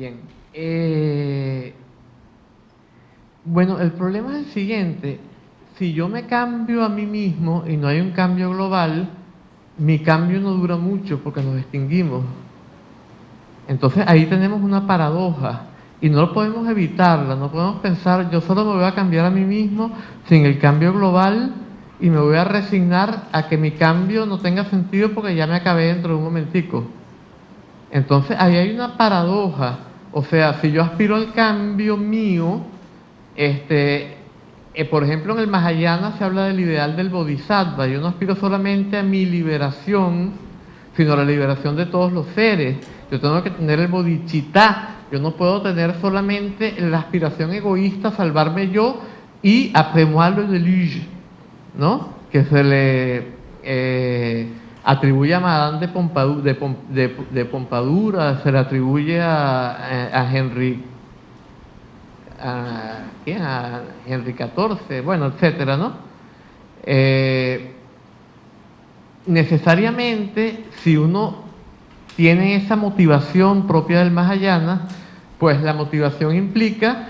Bien. Bueno, el problema es el siguiente. Si yo me cambio a mí mismo y no hay un cambio global, mi cambio no dura mucho porque nos extinguimos. Entonces ahí tenemos una paradoja y no lo podemos evitarla, no podemos pensar yo solo me voy a cambiar a mí mismo sin el cambio global y me voy a resignar a que mi cambio no tenga sentido porque ya me acabé dentro de un momentico. Entonces ahí hay una paradoja, o sea, si yo aspiro al cambio mío, por ejemplo en el Mahayana se habla del ideal del Bodhisattva, yo no aspiro solamente a mi liberación, sino a la liberación de todos los seres. Yo tengo que tener el bodhicitta, yo no puedo tener solamente la aspiración egoísta a salvarme yo y après-moi le déluge, ¿no? Que se le atribuye a Madame de Pompadour, se le atribuye a Henry, a Henry XIV, bueno, etcétera, ¿no? Necesariamente, si uno tiene esa motivación propia del Mahayana, pues la motivación implica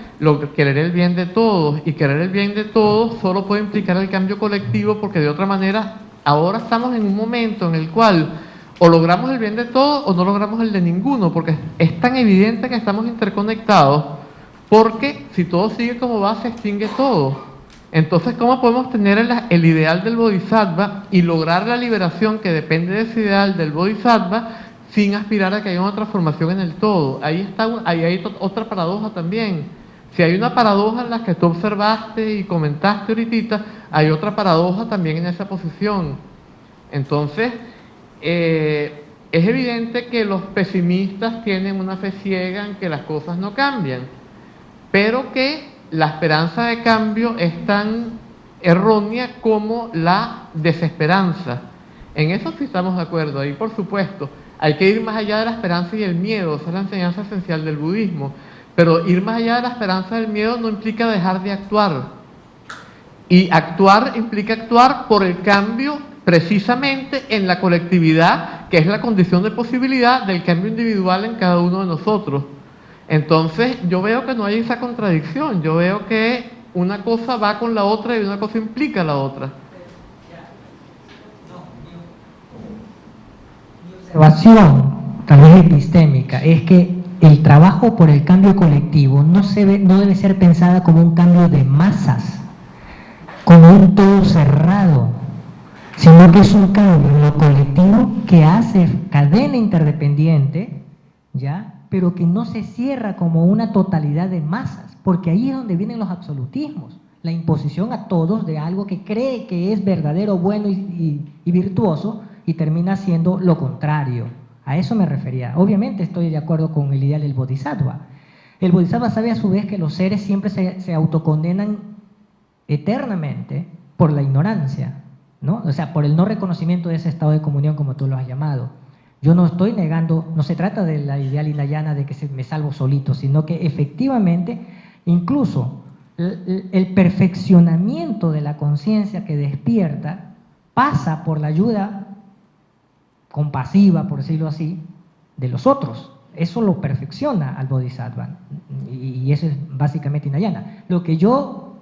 querer el bien de todos, y querer el bien de todos solo puede implicar el cambio colectivo, porque de otra manera ahora estamos en un momento en el cual o logramos el bien de todos o no logramos el de ninguno, porque es tan evidente que estamos interconectados, porque si todo sigue como va, se extingue todo. Entonces, ¿cómo podemos tener el ideal del Bodhisattva y lograr la liberación que depende de ese ideal del Bodhisattva sin aspirar a que haya una transformación en el todo? Ahí hay otra paradoja también. Si hay una paradoja en la que tú observaste y comentaste ahorita, hay otra paradoja también en esa posición. Entonces, es evidente que los pesimistas tienen una fe ciega en que las cosas no cambian, pero que la esperanza de cambio es tan errónea como la desesperanza. En eso sí estamos de acuerdo, ahí por supuesto. Hay que ir más allá de la esperanza y el miedo, esa es la enseñanza esencial del budismo. Pero ir más allá de la esperanza y el miedo no implica dejar de actuar. Y actuar implica actuar por el cambio precisamente en la colectividad, que es la condición de posibilidad del cambio individual en cada uno de nosotros. Entonces yo veo que no hay esa contradicción, yo veo que una cosa va con la otra y una cosa implica la otra. Mi observación, tal vez epistémica, es que el trabajo por el cambio colectivo no debe ser pensada como un cambio de masas, como un todo cerrado, sino que es un cambio en lo colectivo que hace cadena interdependiente, ¿ya? Pero que no se cierra como una totalidad de masas, porque ahí es donde vienen los absolutismos, la imposición a todos de algo que cree que es verdadero, bueno y virtuoso, y termina siendo lo contrario. A eso me refería. Obviamente estoy de acuerdo con el ideal del Bodhisattva. El Bodhisattva sabe a su vez que los seres siempre se autocondenan eternamente por la ignorancia, ¿no? O sea, por el no reconocimiento de ese estado de comunión, como tú lo has llamado. Yo no estoy negando, no se trata de la ideal hinayana de que me salvo solito, sino que efectivamente, incluso el perfeccionamiento de la conciencia que despierta pasa por la ayuda compasiva, por decirlo así, de los otros. Eso lo perfecciona al Bodhisattva, y eso es básicamente hinayana. Lo que yo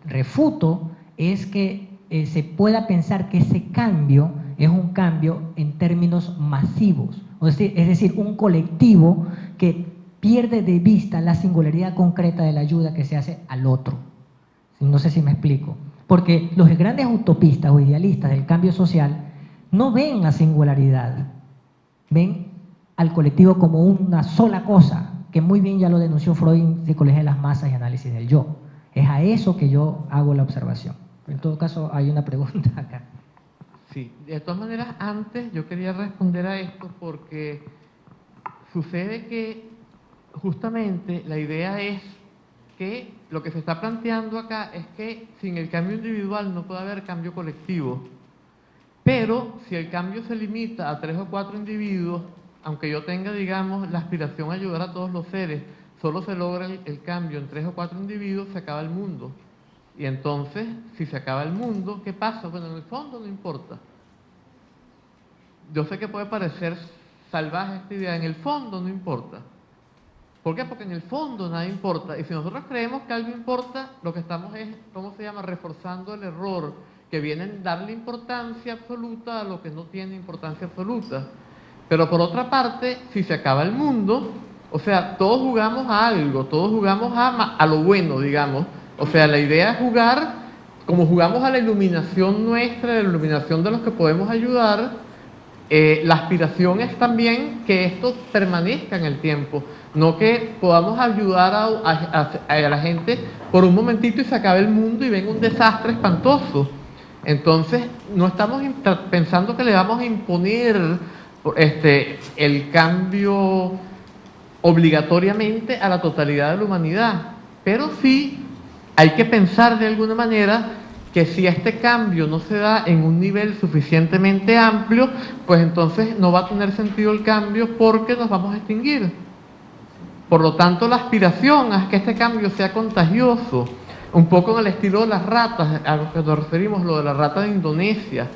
refuto es que se pueda pensar que ese cambio es un cambio en términos masivos, es decir, un colectivo que pierde de vista la singularidad concreta de la ayuda que se hace al otro. No sé si me explico. Porque los grandes utopistas o idealistas del cambio social no ven la singularidad, ven al colectivo como una sola cosa, que muy bien ya lo denunció Freud en Psicología de las Masas y Análisis del Yo. Es a eso que yo hago la observación. En todo caso, hay una pregunta acá. Sí, de todas maneras, antes yo quería responder a esto porque sucede que justamente la idea es que lo que se está planteando acá es que sin el cambio individual no puede haber cambio colectivo. Pero si el cambio se limita a 3 o 4 individuos, aunque yo tenga, digamos, la aspiración a ayudar a todos los seres, solo se logra el cambio en 3 o 4 individuos, se acaba el mundo. Y entonces, si se acaba el mundo, ¿qué pasa? Bueno, en el fondo no importa. Yo sé que puede parecer salvaje esta idea, en el fondo no importa. ¿Por qué? Porque en el fondo nada importa. Y si nosotros creemos que algo importa, lo que estamos es, ¿cómo se llama?, reforzando el error, que viene en darle importancia absoluta a lo que no tiene importancia absoluta. Pero por otra parte, si se acaba el mundo, o sea, todos jugamos a algo, todos jugamos a lo bueno, digamos. O sea, la idea es jugar, como jugamos a la iluminación nuestra, a la iluminación de los que podemos ayudar. La aspiración es también que esto permanezca en el tiempo, no que podamos ayudar a la gente por un momentito y se acabe el mundo y venga un desastre espantoso. Entonces, no estamos pensando que le vamos a imponer el cambio obligatoriamente a la totalidad de la humanidad, pero sí hay que pensar de alguna manera que si este cambio no se da en un nivel suficientemente amplio, pues entonces no va a tener sentido el cambio porque nos vamos a extinguir. Por lo tanto, la aspiración es que este cambio sea contagioso, un poco en el estilo de las ratas, a lo que nos referimos, lo de la rata de Indonesia.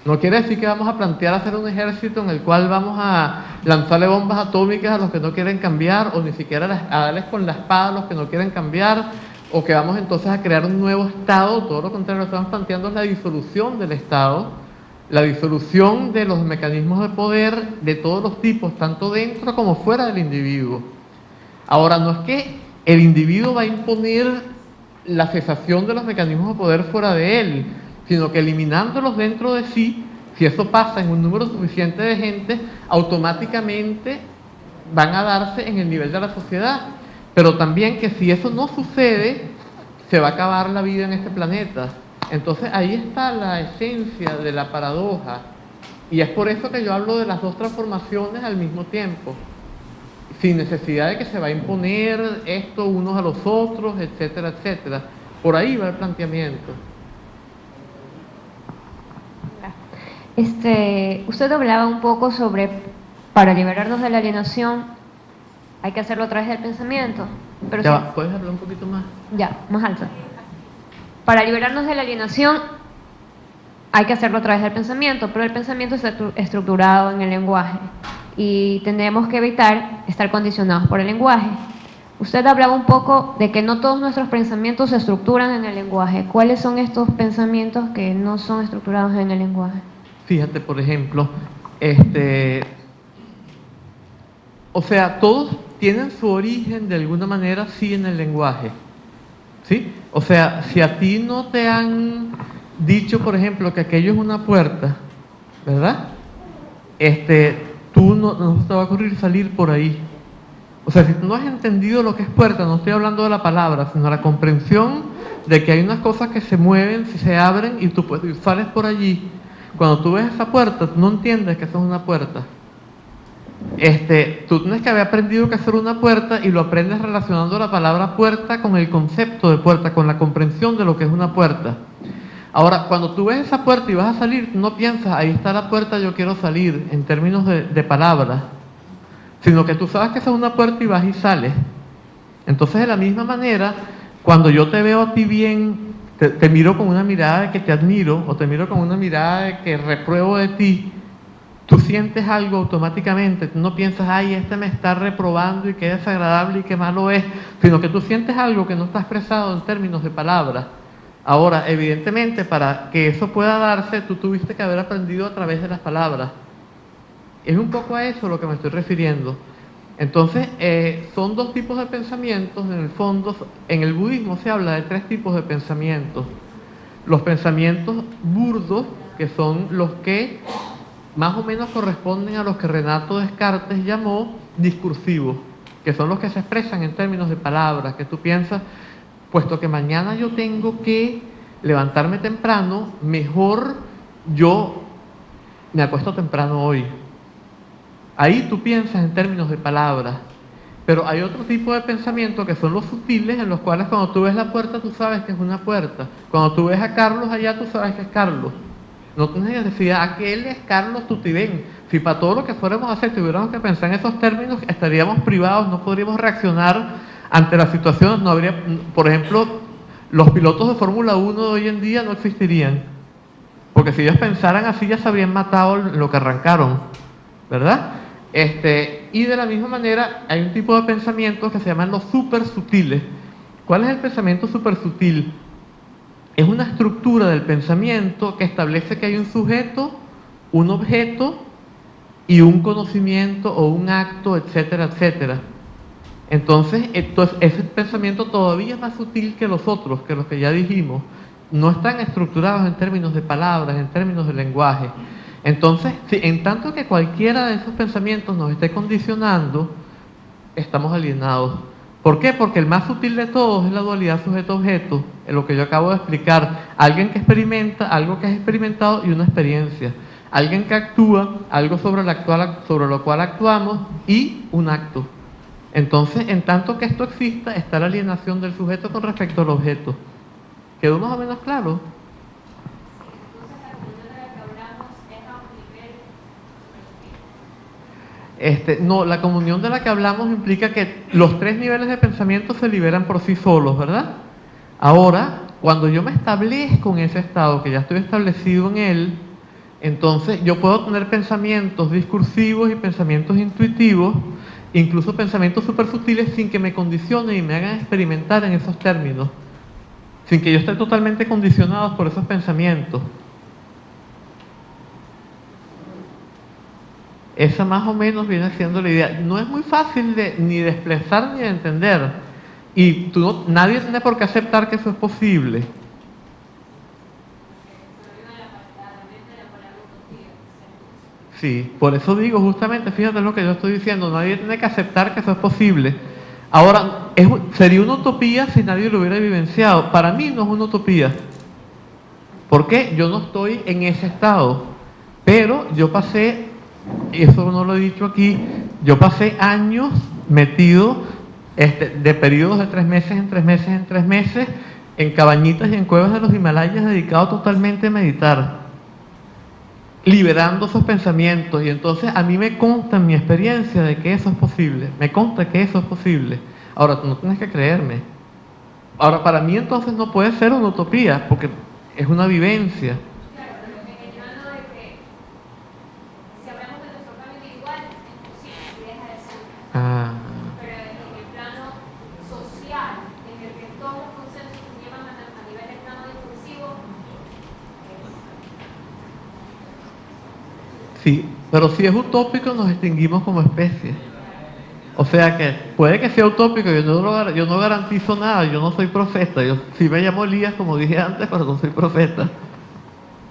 No quiere decir que vamos a plantear hacer un ejército en el cual vamos a lanzarle bombas atómicas a los que no quieren cambiar, o ni siquiera a darles con la espada a los que no quieren cambiar, o que vamos entonces a crear un nuevo Estado. Todo lo contrario, lo que estamos planteando es la disolución del Estado, la disolución de los mecanismos de poder de todos los tipos, tanto dentro como fuera del individuo. Ahora, no es que el individuo va a imponer la cesación de los mecanismos de poder fuera de él, sino que eliminándolos dentro de sí, si eso pasa en un número suficiente de gente, automáticamente van a darse en el nivel de la sociedad. Pero también que si eso no sucede, se va a acabar la vida en este planeta. Entonces ahí está la esencia de la paradoja. Y es por eso que yo hablo de las dos transformaciones al mismo tiempo, sin necesidad de que se va a imponer esto unos a los otros, etcétera, etcétera. Por ahí va el planteamiento. Usted hablaba un poco sobre, para liberarnos de la alienación, hay que hacerlo a través del pensamiento. Pero Ya, ¿puedes hablar un poquito más? Ya, más alto. Para liberarnos de la alienación, hay que hacerlo a través del pensamiento, pero el pensamiento está estructurado en el lenguaje y tendremos que evitar estar condicionados por el lenguaje. Usted hablaba un poco de que no todos nuestros pensamientos se estructuran en el lenguaje. ¿Cuáles son estos pensamientos que no son estructurados en el lenguaje? Fíjate, por ejemplo, o sea, todos tienen su origen de alguna manera sí en el lenguaje, ¿sí? O sea, si a ti no te han dicho, por ejemplo, que aquello es una puerta, ¿verdad? Tú no te va a ocurrir salir por ahí. O sea, si tú no has entendido lo que es puerta, no estoy hablando de la palabra, sino la comprensión de que hay unas cosas que se mueven, se abren y tú sales por allí. Cuando tú ves esa puerta, tú no entiendes que eso es una puerta. Tú tienes que haber aprendido que hacer una puerta y lo aprendes relacionando la palabra puerta con el concepto de puerta, con la comprensión de lo que es una puerta. Ahora, cuando tú ves esa puerta y vas a salir, tú no piensas, ahí está la puerta, yo quiero salir, en términos de palabras, sino que tú sabes que esa es una puerta y vas y sales. Entonces, de la misma manera, cuando yo te veo a ti bien, te miro con una mirada de que te admiro, o te miro con una mirada de que repruebo de ti, tú sientes algo automáticamente. Tú no piensas, ay, me está reprobando y qué desagradable y qué malo es, sino que tú sientes algo que no está expresado en términos de palabras. Ahora, evidentemente, para que eso pueda darse, tú tuviste que haber aprendido a través de las palabras. Es un poco a eso a lo que me estoy refiriendo. Entonces, son dos tipos de pensamientos. En el fondo, en el budismo se habla de tres tipos de pensamientos. Los pensamientos burdos, que son los que más o menos corresponden a los que Renato Descartes llamó discursivos, que son los que se expresan en términos de palabras, que tú piensas, puesto que mañana yo tengo que levantarme temprano, mejor yo me acuesto temprano hoy. Ahí tú piensas en términos de palabras. Pero hay otro tipo de pensamiento que son los sutiles, en los cuales cuando tú ves la puerta tú sabes que es una puerta. Cuando tú ves a Carlos allá tú sabes que es Carlos. No tienes que decir, aquel es Carlos Tutibén. Si para todo lo que fuéramos a hacer tuviéramos que pensar en esos términos, estaríamos privados, no podríamos reaccionar ante las situaciones. No habría, por ejemplo, los pilotos de Fórmula 1 de hoy en día no existirían. Porque si ellos pensaran así ya se habrían matado lo que arrancaron, ¿verdad? Y de la misma manera hay un tipo de pensamientos que se llaman los super sutiles. ¿Cuál es el pensamiento super sutil? Es una estructura del pensamiento que establece que hay un sujeto, un objeto y un conocimiento o un acto, etcétera, etcétera. Entonces, ese pensamiento todavía es más sutil que los otros, que los que ya dijimos. No están estructurados en términos de palabras, en términos de lenguaje. Entonces, si en tanto que cualquiera de esos pensamientos nos esté condicionando, estamos alienados. ¿Por qué? Porque el más sutil de todos es la dualidad sujeto-objeto, en lo que yo acabo de explicar. Alguien que experimenta, algo que es experimentado y una experiencia. Alguien que actúa, algo sobre lo cual actuamos y un acto. Entonces, en tanto que esto exista, está la alienación del sujeto con respecto al objeto. ¿Quedó más o menos claro? No, la comunión de la que hablamos implica que los 3 niveles de pensamiento se liberan por sí solos, ¿verdad? Ahora, cuando yo me establezco en ese estado, que ya estoy establecido en él, entonces yo puedo tener pensamientos discursivos y pensamientos intuitivos, incluso pensamientos súper sutiles sin que me condicionen y me hagan experimentar en esos términos, sin que yo esté totalmente condicionado por esos pensamientos. Esa más o menos viene siendo la idea. No es muy fácil ni de expresar ni de entender. Y nadie tiene por qué aceptar que eso es posible. Sí, por eso digo justamente, fíjate lo que yo estoy diciendo, nadie tiene que aceptar que eso es posible. Ahora, sería una utopía si nadie lo hubiera vivenciado. Para mí no es una utopía. ¿Por qué? Yo no estoy en ese estado. Pero yo pasé, eso no lo he dicho aquí, yo pasé años metido de periodos de 3 meses en 3 meses en 3 meses en cabañitas y en cuevas de los Himalayas dedicado totalmente a meditar, liberando esos pensamientos. Y entonces a mí me consta en mi experiencia de que eso es posible, me consta que eso es posible. Ahora, tú no tienes que creerme. Ahora, para mí entonces no puede ser una utopía, porque es una vivencia. Claro, pero en el plano de que si hablamos de nuestro plano individual, es posible y deja de ser. Pero en el plano social, en el que todos los consensos se llevan a nivel del plano discursivo, Sí, pero si es utópico nos extinguimos como especie. O sea que puede que sea utópico, yo no garantizo nada, yo no soy profeta, yo sí me llamo Elías como dije antes, pero no soy profeta.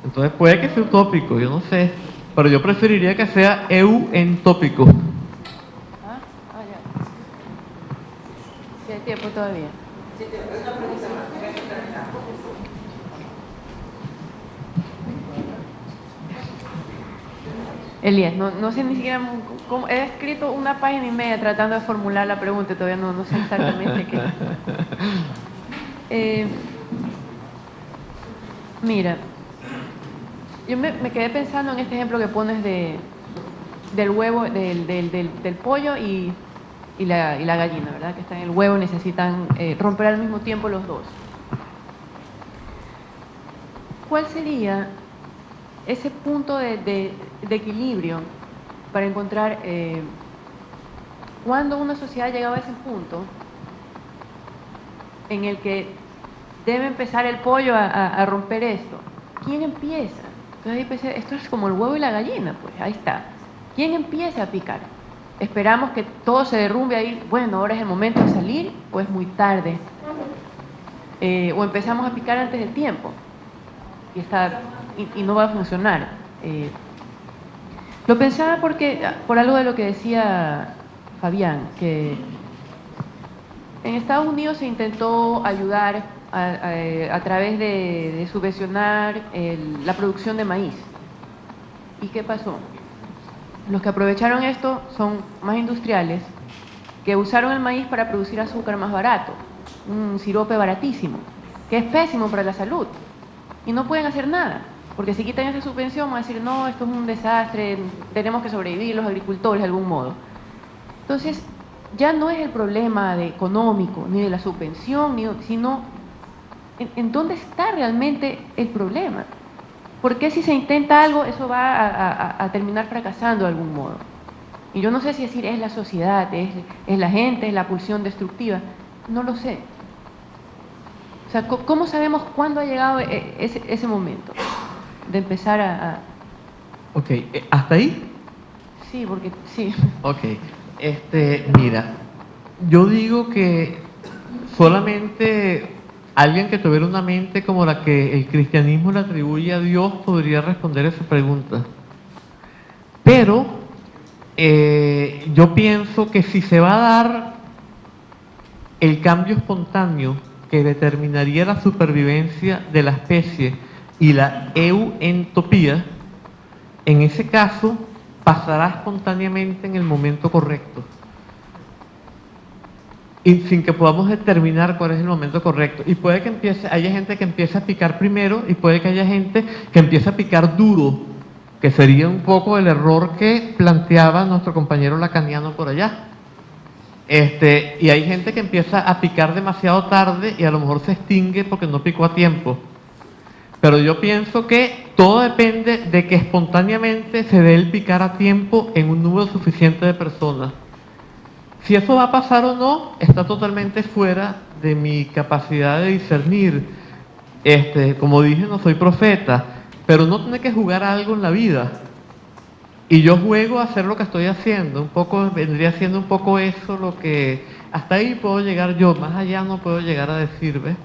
Entonces puede que sea utópico, yo no sé, pero yo preferiría que sea euentópico. Ya. Sí, hay tiempo todavía. Elías, no sé ni siquiera cómo, he escrito 1,5 páginas tratando de formular la pregunta y todavía no sé exactamente qué. Mira, yo me quedé pensando en este ejemplo que pones del huevo, del pollo y la gallina, ¿verdad? Que están en el huevo y necesitan romper al mismo tiempo los dos. ¿Cuál sería ese punto de equilibrio para encontrar cuando una sociedad llegaba a ese punto en el que debe empezar el pollo a romper esto? ¿Quién empieza? Entonces ahí pensé, esto es como el huevo y la gallina, pues ahí está. ¿Quién empieza a picar? Esperamos que todo se derrumbe ahí, bueno, ahora es el momento de salir o es muy tarde. O empezamos a picar antes del tiempo y no va a funcionar. Lo pensaba por algo de lo que decía Fabián, que en Estados Unidos se intentó ayudar a través de subvencionar la producción de maíz. ¿Y qué pasó? Los que aprovecharon esto son más industriales, que usaron el maíz para producir azúcar más barato, un sirope baratísimo, que es pésimo para la salud. Y no pueden hacer nada, porque si quitan esa subvención van a decir, no, esto es un desastre, tenemos que sobrevivir los agricultores de algún modo. Entonces, ya no es el problema económico, ni de la subvención, sino en dónde está realmente el problema. ¿Por qué si se intenta algo, eso va a terminar fracasando de algún modo? Y yo no sé si decir es la sociedad, es la gente, es la pulsión destructiva, no lo sé. O sea, ¿cómo sabemos cuándo ha llegado ese momento de empezar a... Ok, ¿hasta ahí? Sí, porque sí. Ok, mira, yo digo que solamente alguien que tuviera una mente como la que el cristianismo le atribuye a Dios podría responder esa pregunta. Pero yo pienso que si se va a dar el cambio espontáneo que determinaría la supervivencia de la especie y la euentropía, en ese caso pasará espontáneamente en el momento correcto y sin que podamos determinar cuál es el momento correcto. Y puede que haya gente que empiece a picar primero y puede que haya gente que empiece a picar duro, que sería un poco el error que planteaba nuestro compañero lacaniano por allá. Y hay gente que empieza a picar demasiado tarde y a lo mejor se extingue porque no picó a tiempo. Pero yo pienso que todo depende de que espontáneamente se dé el picar a tiempo en un número suficiente de personas. Si eso va a pasar o no, está totalmente fuera de mi capacidad de discernir. Como dije, no soy profeta, pero uno tiene que jugar a algo en la vida. Y yo juego a hacer lo que estoy haciendo, vendría siendo un poco eso lo que, hasta ahí puedo llegar yo, más allá no puedo llegar a decir, ¿ves?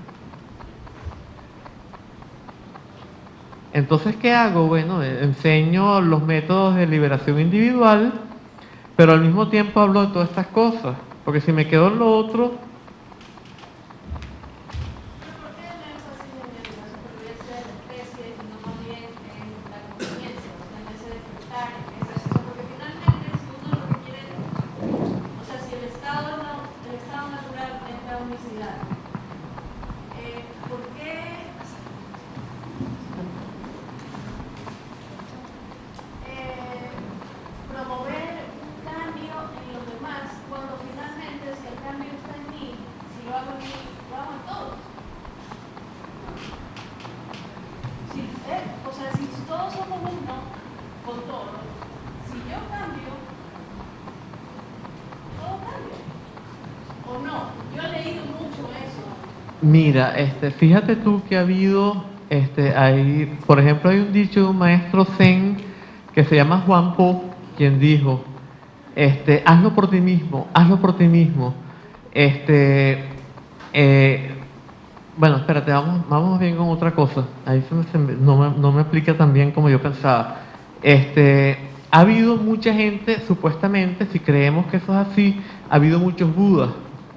Entonces, ¿qué hago? Bueno, enseño los métodos de liberación individual, pero al mismo tiempo hablo de todas estas cosas, porque si me quedo en lo otro... Mira, fíjate tú que ha habido, por ejemplo, hay un dicho de un maestro zen que se llama Juan Po, quien dijo, hazlo por ti mismo, hazlo por ti mismo. Bueno, espérate, vamos bien con otra cosa. Ahí no me aplica tan bien como yo pensaba. Ha habido mucha gente, supuestamente, si creemos que eso es así, ha habido muchos Budas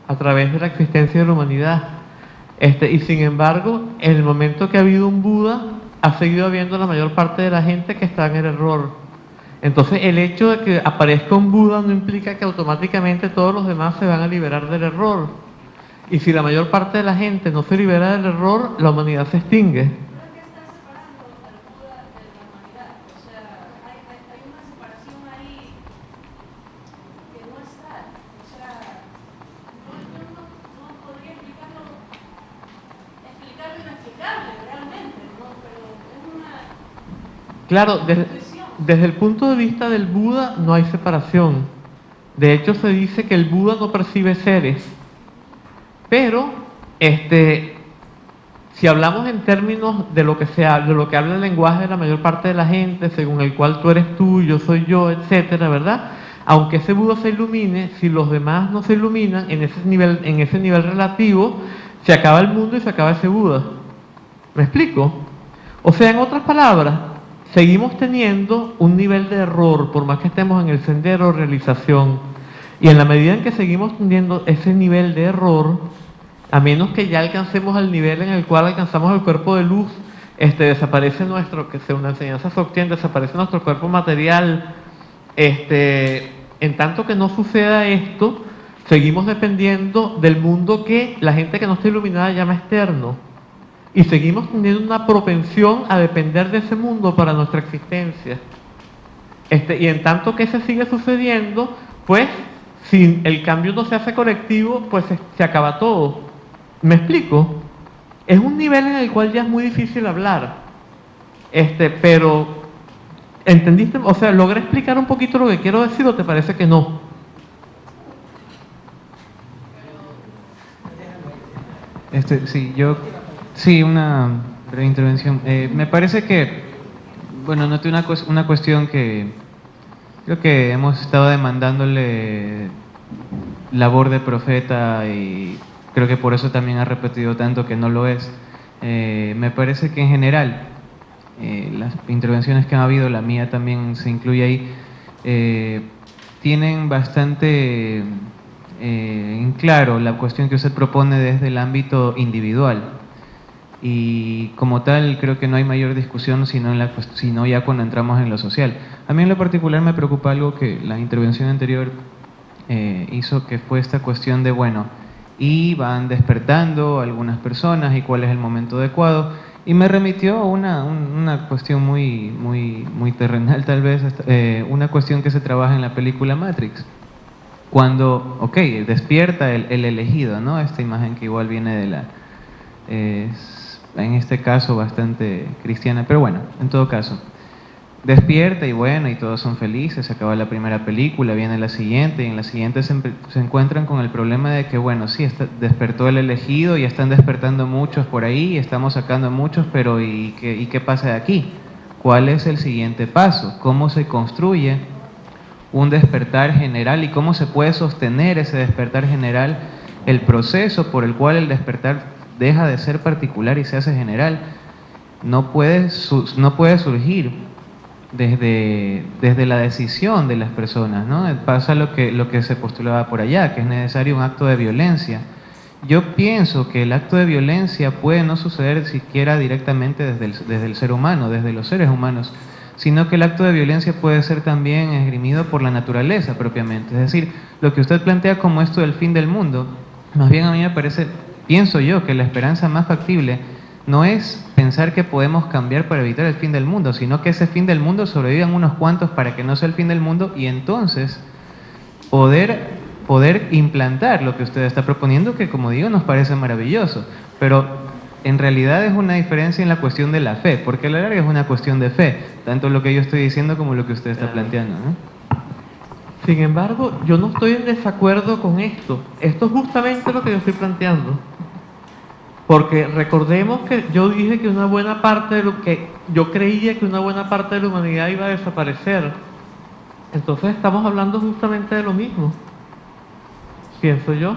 a través de la existencia de la humanidad. Y sin embargo, en el momento que ha habido un Buda, ha seguido habiendo la mayor parte de la gente que está en el error. Entonces, el hecho de que aparezca un Buda no implica que automáticamente todos los demás se van a liberar del error. Y si la mayor parte de la gente no se libera del error, la humanidad se extingue. Claro, desde el punto de vista del Buda no hay separación. De hecho, se dice que el Buda no percibe seres. Pero, si hablamos en términos de lo que habla el lenguaje de la mayor parte de la gente, según el cual tú eres tú, yo soy yo, etcétera, ¿verdad? Aunque ese Buda se ilumine, si los demás no se iluminan en ese nivel relativo, se acaba el mundo y se acaba ese Buda. ¿Me explico? O sea, en otras palabras, seguimos teniendo un nivel de error, por más que estemos en el sendero de realización. Y en la medida en que seguimos teniendo ese nivel de error, a menos que ya alcancemos al nivel en el cual alcanzamos el cuerpo de luz, desaparece que según la enseñanza Dzogchen, desaparece nuestro cuerpo material. En tanto que no suceda esto, seguimos dependiendo del mundo que la gente que no está iluminada llama externo. Y seguimos teniendo una propensión a depender de ese mundo para nuestra existencia. Y en tanto que eso sigue sucediendo, pues, si el cambio no se hace colectivo, pues se acaba todo. ¿Me explico? Es un nivel en el cual ya es muy difícil hablar. Pero ¿Entendiste? O sea, ¿logré explicar un poquito lo que quiero decir o te parece que no? Sí, una breve intervención. Me parece que, bueno, noté una cuestión que creo que hemos estado demandándole labor de profeta y creo que por eso también ha repetido tanto que no lo es. Me parece que en general, las intervenciones que han habido, la mía también se incluye ahí, tienen bastante en claro la cuestión que usted propone desde el ámbito individual. Y como tal, creo que no hay mayor discusión sino ya cuando entramos en lo social. A mí en lo particular me preocupa algo que la intervención anterior hizo, que fue esta cuestión de, bueno, y van despertando algunas personas y cuál es el momento adecuado. Y me remitió a una cuestión muy terrenal tal vez, una cuestión que se trabaja en la película Matrix. Cuando, ok, despierta el elegido, ¿no? Esta imagen que igual viene de la... en este caso bastante cristiana, pero bueno, en todo caso. Despierta y bueno, y todos son felices, se acaba la primera película, viene la siguiente, y en la siguiente se encuentran con el problema de que, bueno, sí, despertó el elegido, y están despertando muchos por ahí, y estamos sacando muchos, pero ¿y qué pasa de aquí? ¿Cuál es el siguiente paso? ¿Cómo se construye un despertar general y cómo se puede sostener ese despertar general, el proceso por el cual el despertar deja de ser particular y se hace general? No puede surgir desde la decisión de las personas, ¿no? Pasa lo que se postulaba por allá, que es necesario un acto de violencia. Yo pienso que el acto de violencia puede no suceder siquiera directamente desde el ser humano, desde los seres humanos, sino que el acto de violencia puede ser también esgrimido por la naturaleza propiamente. Es decir, lo que usted plantea como esto del fin del mundo, más bien a mí me parece, pienso yo, que la esperanza más factible no es pensar que podemos cambiar para evitar el fin del mundo, sino que ese fin del mundo sobrevivan unos cuantos para que no sea el fin del mundo, y entonces poder implantar lo que usted está proponiendo, que como digo nos parece maravilloso, pero en realidad es una diferencia en la cuestión de la fe, porque a la larga es una cuestión de fe, tanto lo que yo estoy diciendo como lo que usted está planteando, ¿no? Sin embargo, yo no estoy en desacuerdo con esto. Esto es justamente lo que yo estoy planteando. Porque recordemos que yo dije que una buena parte de lo que yo creía que una buena parte de la humanidad iba a desaparecer. Entonces estamos hablando justamente de lo mismo, pienso yo.